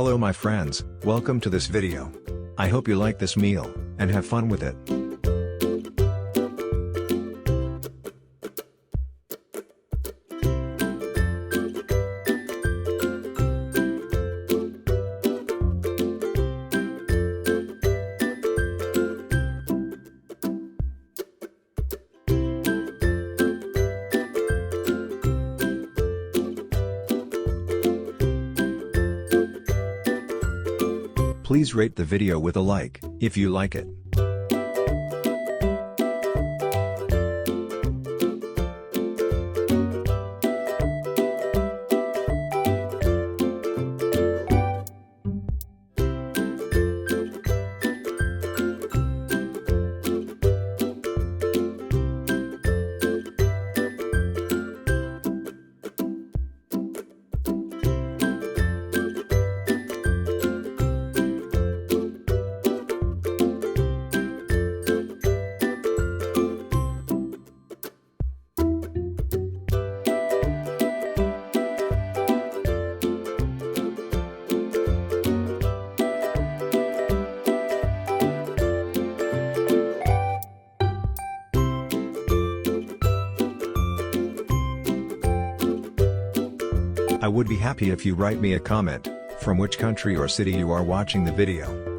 Hello my friends, welcome to this video. I hope you like this meal, and have fun with it. Please rate the video with a like, if you like it. I would be happy if you write me a comment, from which country or city you are watching the video.